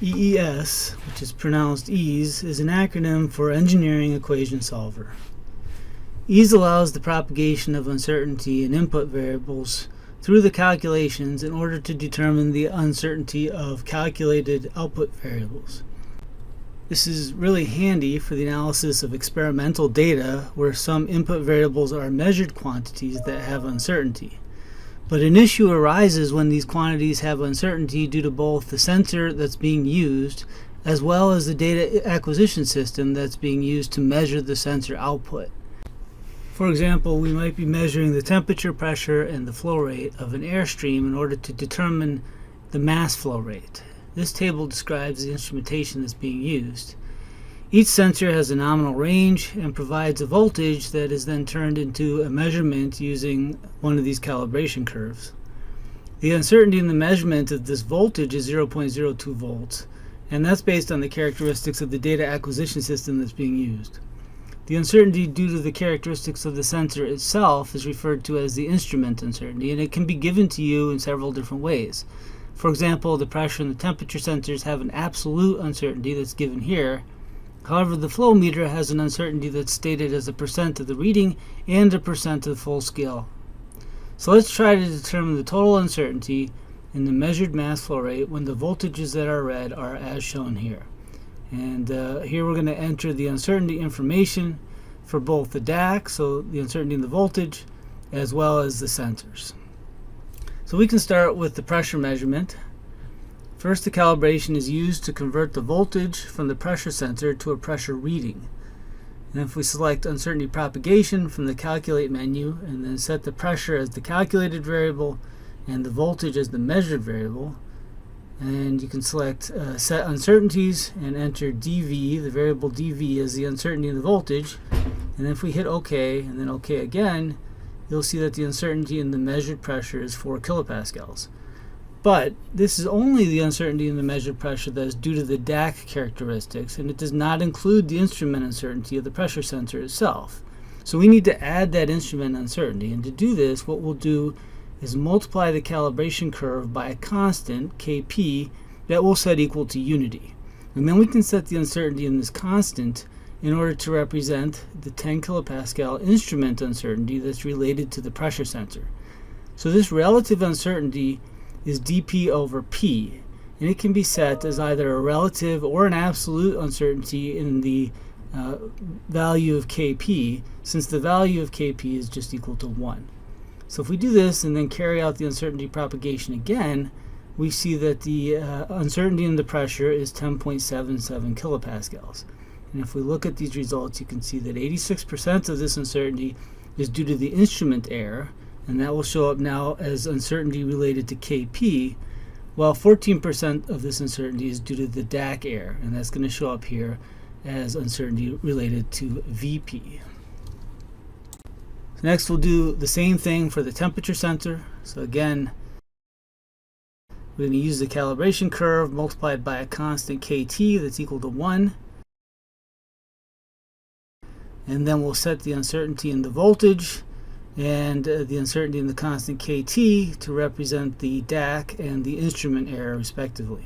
EES, which is pronounced EASE, is an acronym for Engineering Equation Solver. EASE allows the propagation of uncertainty in input variables through the calculations in order to determine the uncertainty of calculated output variables. This is really handy for the analysis of experimental data where some input variables are measured quantities that have uncertainty. But an issue arises when these quantities have uncertainty due to both the sensor that's being used as well as the data acquisition system that's being used to measure the sensor output. For example, we might be measuring the temperature, pressure, and the flow rate of an airstream in order to determine the mass flow rate. This table describes the instrumentation that's being used. Each sensor has a nominal range and provides a voltage that is then turned into a measurement using one of these calibration curves. The uncertainty in the measurement of this voltage is 0.02 volts, and that's based on the characteristics of the data acquisition system that's being used. The uncertainty due to the characteristics of the sensor itself is referred to as the instrument uncertainty, and it can be given to you in several different ways. For example, the pressure and the temperature sensors have an absolute uncertainty that's given here. However, the flow meter has an uncertainty that's stated as a percent of the reading and a percent of the full scale. So let's try to determine the total uncertainty in the measured mass flow rate when the voltages that are read are as shown here. And here we're going to enter the uncertainty information for both the DAQ, so the uncertainty in the voltage, as well as the sensors. So we can start with the pressure measurement. First, the calibration is used to convert the voltage from the pressure sensor to a pressure reading. And if we select uncertainty propagation from the calculate menu and then set the pressure as the calculated variable and the voltage as the measured variable, and you can select set uncertainties and enter dV, the variable dV as the uncertainty in the voltage, and if we hit OK and then OK again, you'll see that the uncertainty in the measured pressure is 4 kilopascals. But this is only the uncertainty in the measured pressure that is due to the DAQ characteristics, and it does not include the instrument uncertainty of the pressure sensor itself. So we need to add that instrument uncertainty, and to do this, what we'll do is multiply the calibration curve by a constant, Kp, that we'll set equal to unity. And then we can set the uncertainty in this constant in order to represent the 10 kilopascal instrument uncertainty that's related to the pressure sensor. So this relative uncertainty is dP over P, and it can be set as either a relative or an absolute uncertainty in the value of Kp, since the value of Kp is just equal to 1. So if we do this and then carry out the uncertainty propagation again, we see that the uncertainty in the pressure is 10.77 kilopascals. And if we look at these results, you can see that 86% of this uncertainty is due to the instrument error, and that will show up now as uncertainty related to Kp, while 14% of this uncertainty is due to the DAQ error, and that's going to show up here as uncertainty related to Vp. So next we'll do the same thing for the temperature sensor. So again, we're going to use the calibration curve multiplied by a constant Kt that's equal to 1. And then we'll set the uncertainty in the voltage and the uncertainty in the constant Kt to represent the DAQ and the instrument error respectively.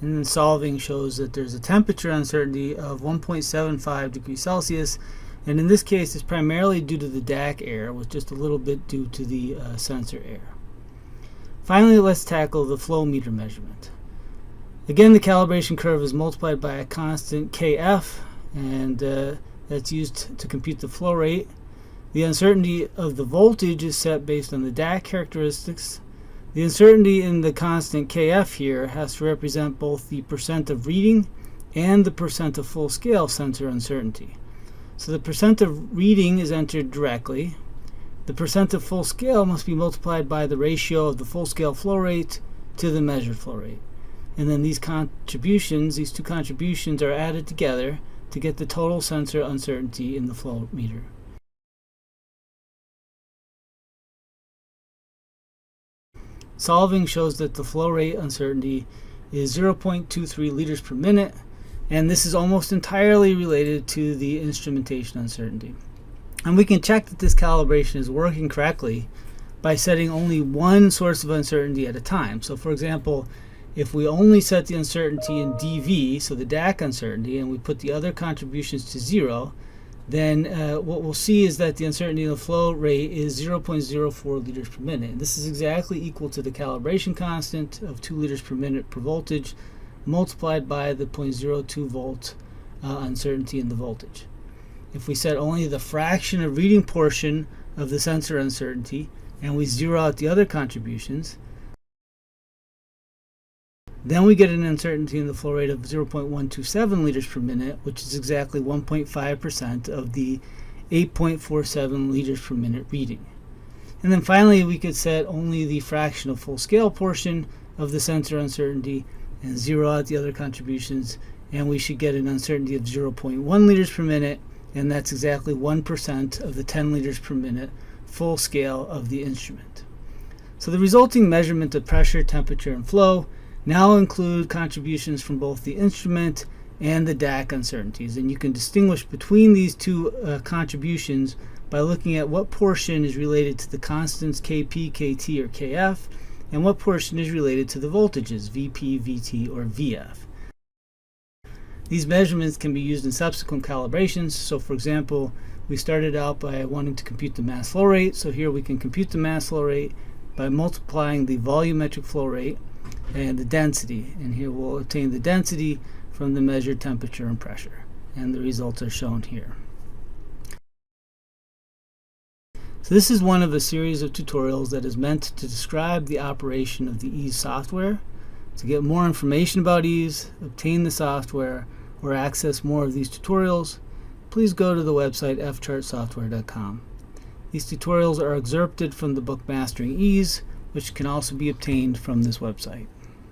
And then solving shows that there's a temperature uncertainty of 1.75 degrees Celsius, and in this case it's primarily due to the DAQ error with just a little bit due to the sensor error. Finally, let's tackle the flow meter measurement. Again, the calibration curve is multiplied by a constant Kf, and that's used to compute the flow rate. The uncertainty of the voltage is set based on the DAQ characteristics. The uncertainty in the constant Kf here has to represent both the percent of reading and the percent of full scale sensor uncertainty. So the percent of reading is entered directly. The percent of full scale must be multiplied by the ratio of the full scale flow rate to the measured flow rate. And then these two contributions are added together to get the total sensor uncertainty in the flow meter. Solving shows that the flow rate uncertainty is 0.23 liters per minute, and this is almost entirely related to the instrumentation uncertainty. And we can check that this calibration is working correctly by setting only one source of uncertainty at a time. So for example, If we only set the uncertainty in dV, so the DAQ uncertainty, and we put the other contributions to 0, then what we'll see is that the uncertainty in the flow rate is 0.04 liters per minute. And this is exactly equal to the calibration constant of 2 liters per minute per voltage multiplied by the 0.02 volt uncertainty in the voltage. If we set only the fraction of reading portion of the sensor uncertainty and we zero out the other contributions, then we get an uncertainty in the flow rate of 0.127 liters per minute, which is exactly 1.5% of the 8.47 liters per minute reading. And then finally, we could set only the fractional full scale portion of the sensor uncertainty and zero out the other contributions, and we should get an uncertainty of 0.1 liters per minute, and that's exactly 1% of the 10 liters per minute full scale of the instrument. So the resulting measurement of pressure, temperature, and flow now include contributions from both the instrument and the DAQ uncertainties, and you can distinguish between these two contributions by looking at what portion is related to the constants Kp, Kt, or Kf, and what portion is related to the voltages Vp, Vt, or Vf. These measurements can be used in subsequent calibrations. So for example, we started out by wanting to compute the mass flow rate, so here we can compute the mass flow rate by multiplying the volumetric flow rate and the density, and here we'll obtain the density from the measured temperature and pressure, and the results are shown here. So this is one of a series of tutorials that is meant to describe the operation of the EASE software. To get more information about EASE, obtain the software, or access more of these tutorials, please go to the website fchartsoftware.com. These tutorials are excerpted from the book Mastering EASE, which can also be obtained from this website.